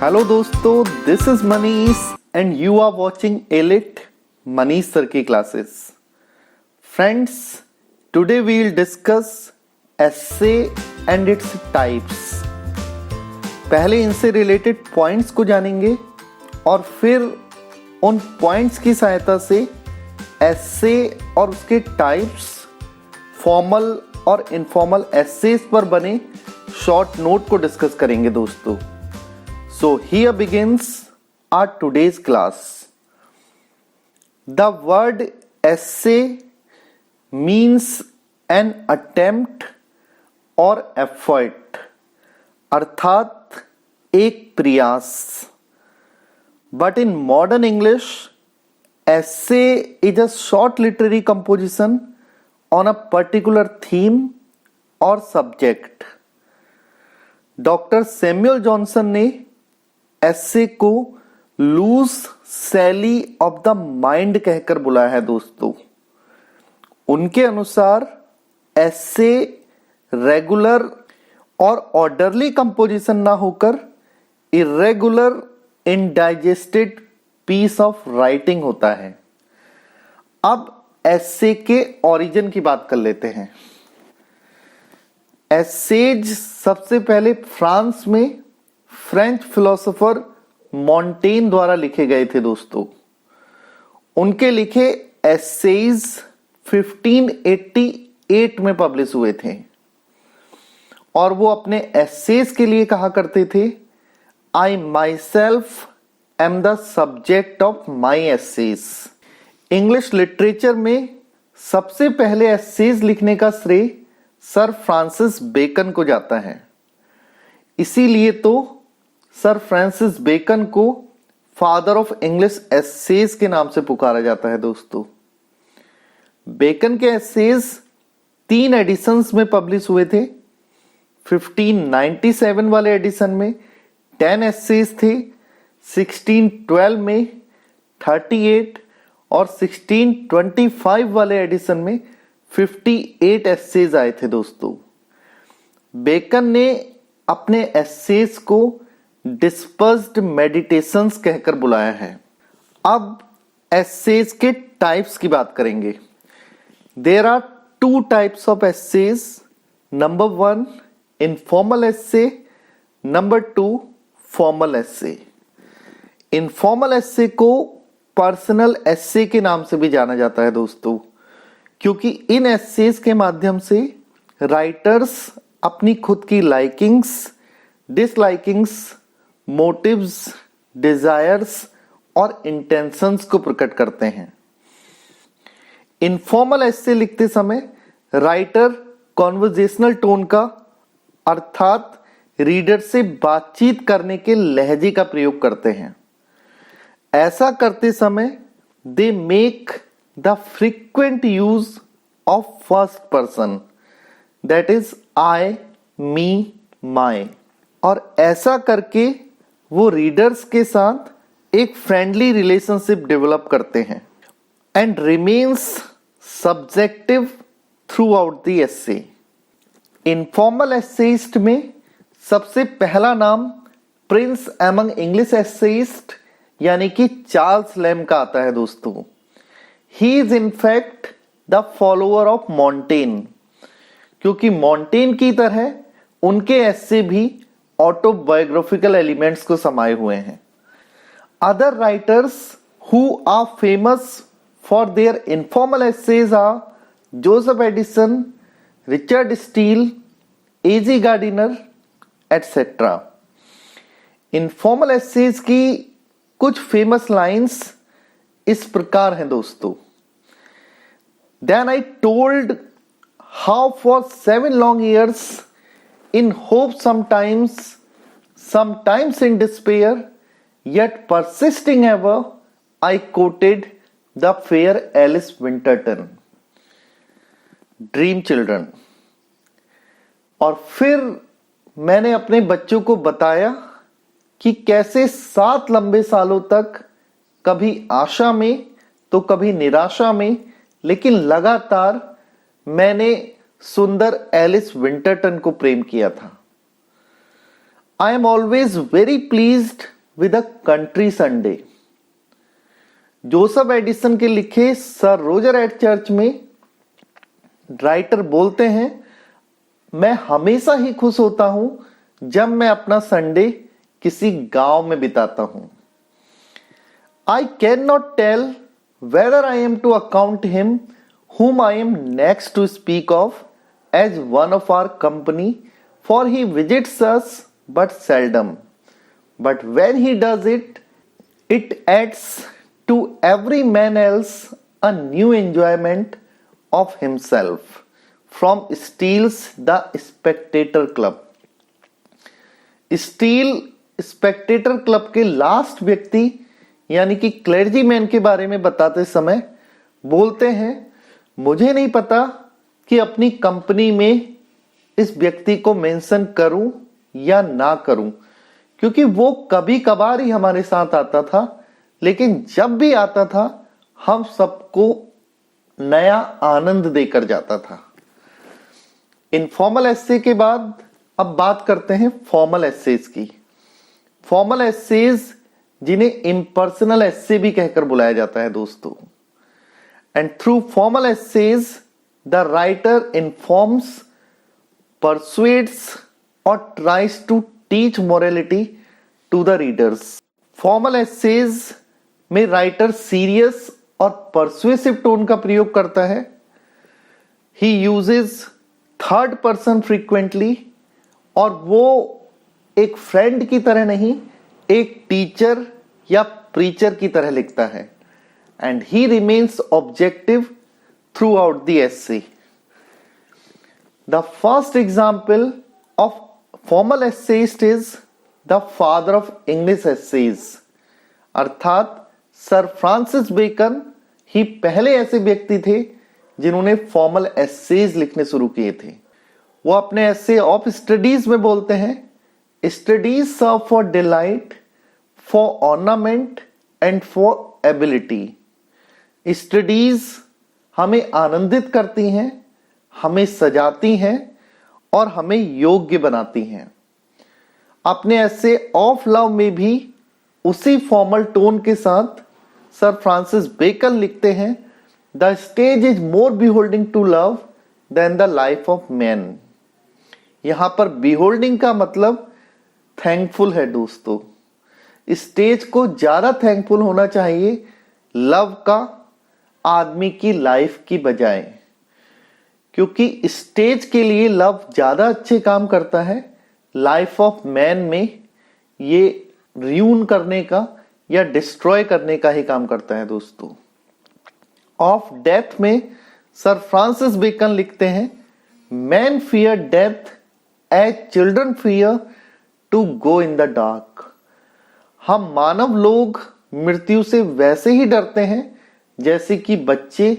Hello दोस्तों, this is Manish and you are watching elite Manish sir की classes. Friends, today we will discuss essay and its types. पहले इनसे related points को जानेंगे और फिर उन पॉइंट्स की सहायता से एसे और उसके टाइप्स, फॉर्मल और इनफॉर्मल एसेस पर बने शॉर्ट नोट को डिस्कस करेंगे दोस्तों. So here begins our today's class. The word essay means an attempt or effort, अर्थात एक प्रयास. But in modern English, essay is a short literary composition on a particular theme or subject. Doctor Samuel Johnson ने essay को loose sally of the mind कहकर बुलाया है दोस्तों. उनके अनुसार एसे रेगुलर और ऑर्डरली कंपोजिशन ना होकर irregular indigested piece of writing होता है. अब एसे के ओरिजिन की बात कर लेते हैं. एसेज सबसे पहले फ्रांस में फ्रेंच फिलोसोफर मॉन्टेन द्वारा लिखे गए थे दोस्तों. उनके लिखे एसेज 1588 में पब्लिश हुए थे और वो अपने एसेज के लिए कहा करते थे, I myself am the subject of my essays. English literature में सबसे पहले एसेज लिखने का श्रेय सर फ्रांसिस बेकन को जाता है. इसीलिए तो सर फ्रांसिस बेकन को फादर ऑफ इंग्लिश एसेज के नाम से पुकारा जाता है दोस्तों. बेकन के एसेज 3 एडिशंस में पब्लिश हुए थे. 1597 वाले एडिशन में 10 एसेज थे, 1612 में 38 और 1625 वाले एडिशन में 58 एसेज आए थे दोस्तों. बेकन ने अपने एसेज को डिस्पर्स्ड मेडिटेशंस कहकर बुलाया है. अब एसेज के टाइप्स की बात करेंगे. There are 2 types of essays. Number 1 informal essay, number 2 formal essay. Informal essay को पर्सनल एसे के नाम से भी जाना जाता है दोस्तों, क्योंकि इन एसेज के माध्यम से राइटर्स अपनी खुद की लाइकिंग्स, डिसलाइकिंग्स, मोटिव्स, डिजायर्स और इंटेंशंस को प्रकट करते हैं. इनफॉर्मल एसे लिखते समय राइटर कॉन्वर्जेशनल टोन का, अर्थात रीडर से बातचीत करने के लहजे का प्रयोग करते हैं. ऐसा करते समय they make the frequent use of first person, that is I, me, my. और ऐसा करके वो रीडर्स के साथ एक फ्रेंडली रिलेशनशिप डेवलप करते हैं and remains subjective through out the essay. Informal essayist में सबसे पहला नाम प्रिंस एमंग इंग्लिश एसेइस्ट यानी कि चार्ल्स लैम का आता है दोस्तों. He is in fact the follower of Montaigne, क्योंकि मॉन्टेन की तरह उनके एसे भी ऑटोबायोग्राफिकल एलिमेंट्स को समाये हुए हैं. Other writers who are famous for their informal essays are Joseph Addison, Richard Steele, AG Gardiner etcetera. Informal essays की कुछ फेमस लाइंस इस प्रकार हैं दोस्तों. Then I told how for 7 long years in hope sometimes in despair, yet persisting ever, I quoted the fair Alice Winterton. Dream children. और फिर मैंने अपने बच्चों को बताया कि कैसे 7 लंबे सालों तक कभी आशा में तो कभी निराशा में, लेकिन लगातार मैंने सुंदर एलिस विंटरटन को प्रेम किया था. I am always very pleased with a country Sunday. Joseph Addison के लिखे सर रोजर एट चर्च में राइटर बोलते हैं, मैं हमेशा ही खुश होता हूं जब मैं अपना संडे किसी गांव में बिताता हूं. I cannot tell whether I am to account him whom I am next to speak of as one of our company, for he visits us but seldom. But when he does it, it adds to every man else a new enjoyment of himself. From Steele's The Spectator Club. Steel Spectator club के last व्यक्ति यानी कि clergyman के बारे में बताते समय बोलते हैं, मुझे नहीं पता कि अपनी कंपनी में इस व्यक्ति को मेंशन करूं या ना करूं, क्योंकि वो कभी कभार ही हमारे साथ आता था, लेकिन जब भी आता था हम सबको नया आनंद देकर जाता था. इनफॉर्मल एस्से के बाद अब बात करते हैं फॉर्मल एस्सेज की. फॉर्मल एस्सेज जिन्हें इम्पर्सनल एस्से भी कहकर बुलाया जाता है दोस्तों. And through formal essays the writer informs, persuades और tries to teach morality to the readers. Formal essays में राइटर सीरियस और परसुएसिव टोन का प्रयोग करता है. He uses third person frequently, और वो एक फ्रेंड की तरह नहीं, एक टीचर या प्रीचर की तरह लिखता है. And he remains objective throughout the essay. The first example of formal essayist is the father of English essays, अर्थात सर फ्रांसिस बेकन ही पहले ऐसे व्यक्ति थे जिन्होंने फॉर्मल एस्सेज लिखने शुरू किए थे. वो अपने एस्से ऑफ स्टडीज में बोलते हैं, studies serve for delight, for ornament and for ability. Studies हमें आनंदित करती हैं, हमें सजाती हैं और हमें योग्य बनाती हैं. अपने एस्से ऑफ लव में भी उसी फॉर्मल टोन के साथ सर फ्रांसिस बेकन लिखते हैं, the stage is more beholding to love than the life of man. यहां पर बिहोल्डिंग का मतलब थैंकफुल है दोस्तों. स्टेज को ज्यादा थैंकफुल होना चाहिए लव का आदमी की लाइफ की बजाय, क्योंकि स्टेज के लिए लव ज्यादा अच्छे काम करता है. लाइफ ऑफ मैन में ये रियून करने का या डिस्ट्रॉय करने का ही काम करता है दोस्तों. ऑफ डेथ में सर फ्रांसिस बेकन लिखते हैं, man fear death as children fear to go in the dark. हम मानव लोग मृत्यु से वैसे ही डरते हैं जैसे कि बच्चे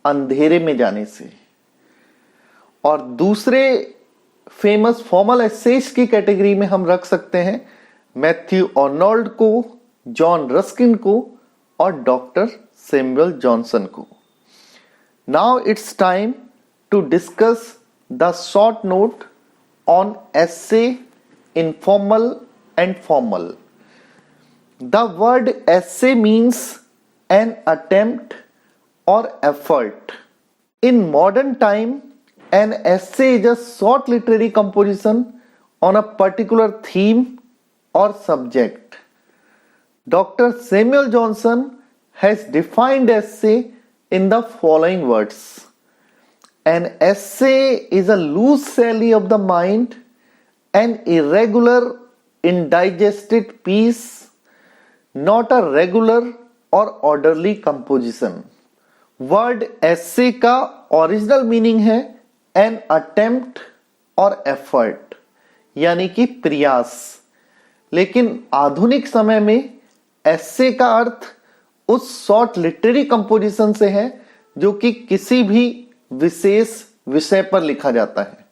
अंधेरे में जाने से. और दूसरे फेमस फॉर्मल एस्सेज की कैटेगरी में हम रख सकते हैं मैथ्यू आर्नोल्ड को, जॉन रस्किन को और डॉक्टर सैमुअल जॉनसन को. Now it's time to discuss the short note on essay, informal and formal. The word essay means an attempt or effort. In modern time, an essay is a short literary composition on a particular theme or subject. Dr. Samuel Johnson has defined essay in the following words. An essay is a loose sally of the mind, an irregular, indigested piece, not a regular or orderly composition. Word essay का original meaning है an attempt और effort, यानी कि प्रयास. लेकिन आधुनिक समय में essay का अर्थ उस शॉर्ट लिटरेरी कंपोजिशन से है जो कि किसी भी विशेष विषय पर लिखा जाता है.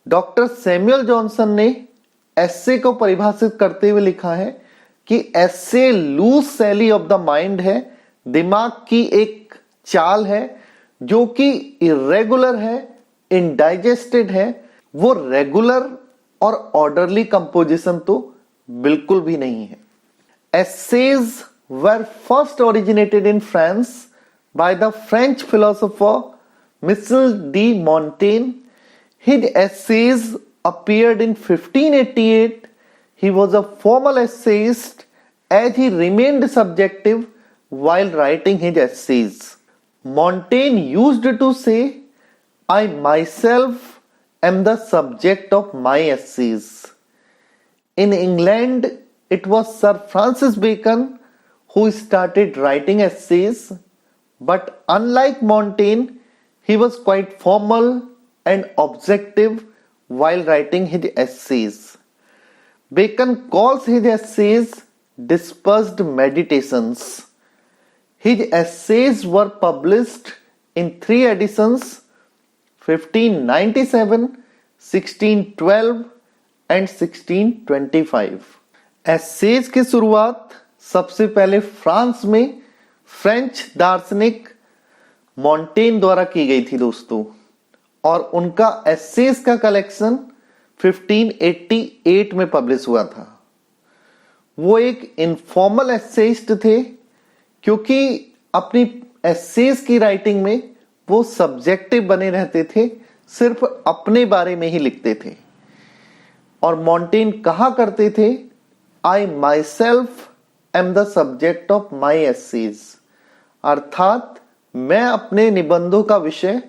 डॉक्टर सैमुअल जॉनसन ने एस्से को परिभाषित करते हुए लिखा है कि essay loose sally of the mind है, दिमाग की एक चाल है जो कि इरेगुलर है, इनडाइजेस्टेड है. वो रेगुलर और ऑर्डरली कंपोजिशन तो बिल्कुल भी नहीं है। Essays were first originated in France by the French philosopher Michel de Montaigne. His essays appeared in 1588. He was a formal essayist as he remained subjective while writing his essays. Montaigne used to say, I myself am the subject of my essays. In England, it was Sir Francis Bacon who started writing essays, but unlike Montaigne, he was quite formal and objective while writing his essays. Bacon calls his essays dispersed meditations. His essays were published in 3 editions, 1597, 1612 and 1625. Essays की शुरुआत सबसे पहले France में French दार्शनिक मॉन्टेन द्वारा की गई थी दोस्तों, और उनका एसेज का कलेक्शन 1588 में पब्लिश हुआ था। वो एक इनफॉर्मल एसेइस्ट थे, क्योंकि अपनी एसेज की राइटिंग में वो सब्जेक्टिव बने रहते थे, सिर्फ अपने बारे में ही लिखते थे। और मॉन्टेन कहा करते थे, I myself am the subject of my essays, अर्थात मैं अपने निबंधों का विषय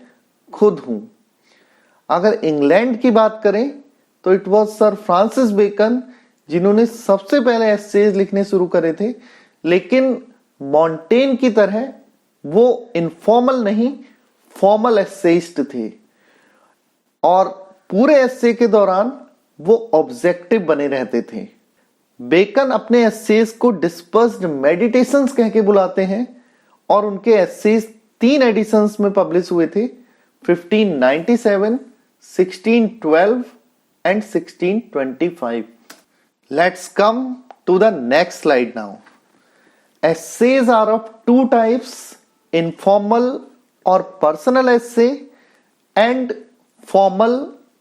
खुद हूं। अगर इंग्लैंड की बात करें तो it was sir Francis Bacon जिन्होंने सबसे पहले एसेज लिखने शुरू करे थे, लेकिन मॉन्टेन की तरह वो इनफॉर्मल नहीं फॉर्मल एसेइस्ट थे, और पूरे एसे के दौरान वो ऑब्जेक्टिव बने रहते थे। बेकन अपने एसेज को डिस्पर्स्ड मेडिटेशंस कह के बुलाते हैं, और उनके एसेज 3 एडिशंस में पब्लिश हुए थे, 1597, 1612 and 1625. Let's come to the next slide now. Essays are of 2 types, informal or personal essay and formal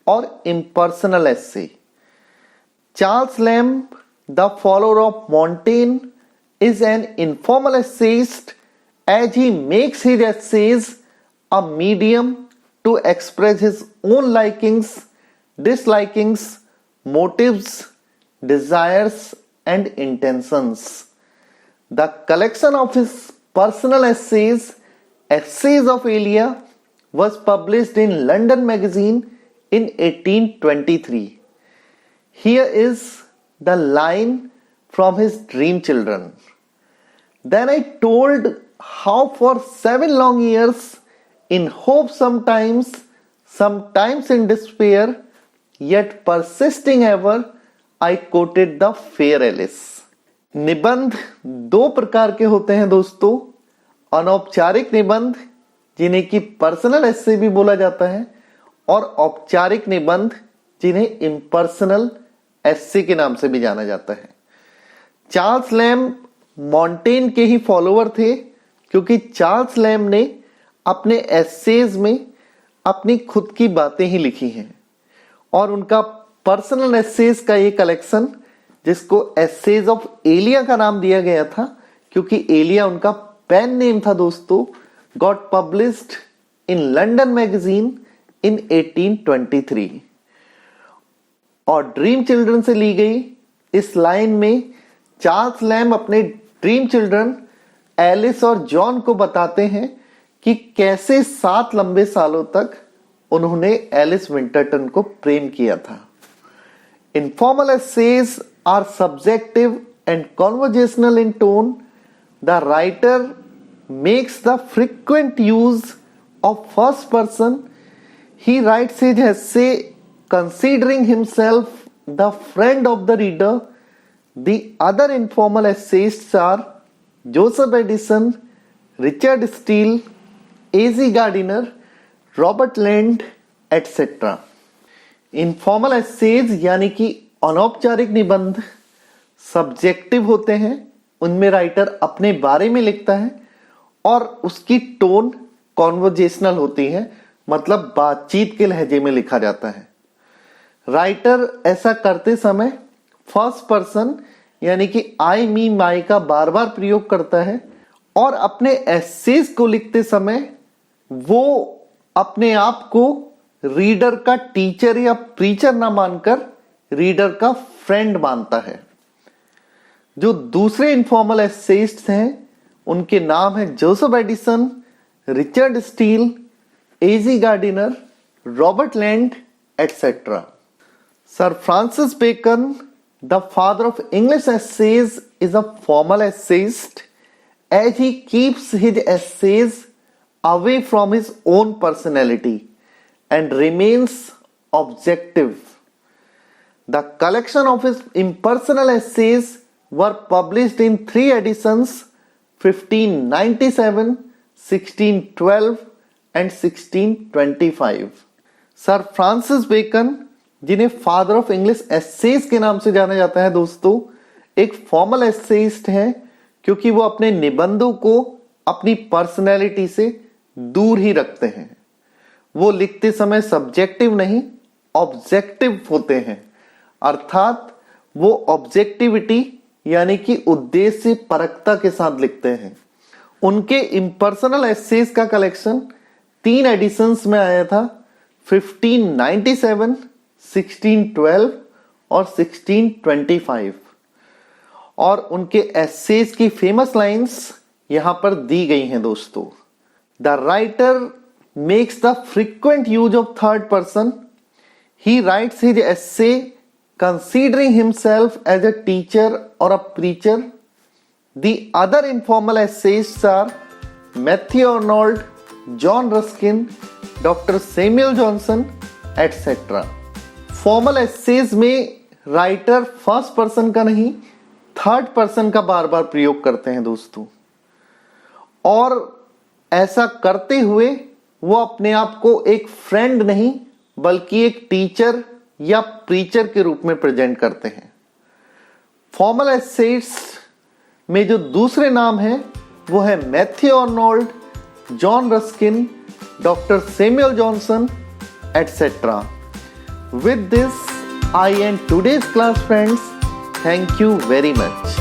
or impersonal essay. Charles Lamb, the follower of Montaigne, is an informal essayist as he makes his essays a medium to express his own likings, dislikings, motives, desires and intentions. The collection of his personal essays, Essays of Elia, was published in London Magazine in 1823. Here is the line from his Dream Children. Then I told how for 7 long years, in hope sometimes in despair, yet persisting ever, I quoted the fair Alice. निबंध 2 प्रकार के होते हैं दोस्तों, अनौपचारिक निबंध जिन्हें कि पर्सनल एसे भी बोला जाता है, और औपचारिक निबंध जिन्हें इम्पर्सनल एसे के नाम से भी जाना जाता है। चार्ल्स लैम्ब मॉन्टेन के ही फॉलोअर थे, क्योंकि चार्ल्स लैम्ब ने अपने एसेज में अपनी खुद की बातें ही लिखी हैं, और उनका पर्सनल एसेज का ये कलेक्शन, जिसको एसेज ऑफ एलिया का नाम दिया गया था क्योंकि एलिया उनका पेन नेम था दोस्तों, got published in London magazine in 1823। और ड्रीम चिल्ड्रन से ली गई इस लाइन में चार्ल्स लैम्ब अपने ड्रीम चिल्ड्रन एलिस और जॉन को बताते हैं कि कैसे 7 लंबे सालों तक उन्होंने एलिस विंटरटन को प्रेम किया था। Informal essays are subjective and conversational in tone. The writer makes the frequent use of first person. He writes his essay considering himself the friend of the reader. The other informal essayists are Joseph Addison, Richard Steele, A.Z. Gardiner, Robert Land, etc. Informal essays यानी कि अनौपचारिक निबंध subjective होते हैं, उनमें writer अपने बारे में लिखता है और उसकी टोन कॉन्वर्जेशनल होती है, मतलब बातचीत के लहजे में लिखा जाता है। राइटर ऐसा करते समय फर्स्ट पर्सन यानी कि आई मी माई का बार बार प्रयोग करता है और अपने एसेज को लिखते समय वो अपने आप को रीडर का टीचर या प्रीचर ना मानकर रीडर का फ्रेंड मानता है। जो दूसरे इनफॉर्मल एसेइस्ट्स हैं उनके नाम है Joseph Addison, Richard Steele, AG Gardiner, Robert Land etcetera. Sir Francis Bacon, the father of English essays, is a formal essayist as he keeps his essays away from his own personality and remains objective. The collection of his impersonal essays were published in 3 editions, 1597, 1612 and 1625. Sir Francis bacon, जिन्हें father of English essays के नाम से जाना जाता है दोस्तों, एक formal essayist हैं क्योंकि वो अपने निबंधों को अपनी पर्सनैलिटी से दूर ही रखते हैं। वो लिखते समय सब्जेक्टिव नहीं ऑब्जेक्टिव होते हैं, अर्थात वो ऑब्जेक्टिविटी यानी कि उद्देश्य परकता के साथ लिखते हैं। उनके इम्पर्सनल एसेज का कलेक्शन 3 एडिशंस में आया था, 1597, 1612 और 1625। और उनके एसेज की फेमस लाइंस यहां पर दी गई हैं दोस्तों। The writer makes the frequent use of third person. He writes his essay considering himself as a teacher और a preacher. The other informal essays are Matthew Arnold, John Ruskin, doctor Samuel Johnson etcetera. Formal essays में writer first person का नहीं third person का बार बार प्रयोग करते हैं दोस्तों, और ऐसा करते हुए वो अपने आप को एक फ्रेंड नहीं बल्कि एक टीचर या प्रीचर के रूप में प्रेजेंट करते हैं। फॉर्मल एसेज में जो दूसरे नाम हैं वो है Matthew Arnold, John Ruskin, doctor Samuel Johnson etcetera. With this, I end today's class, friends. Thank you very much.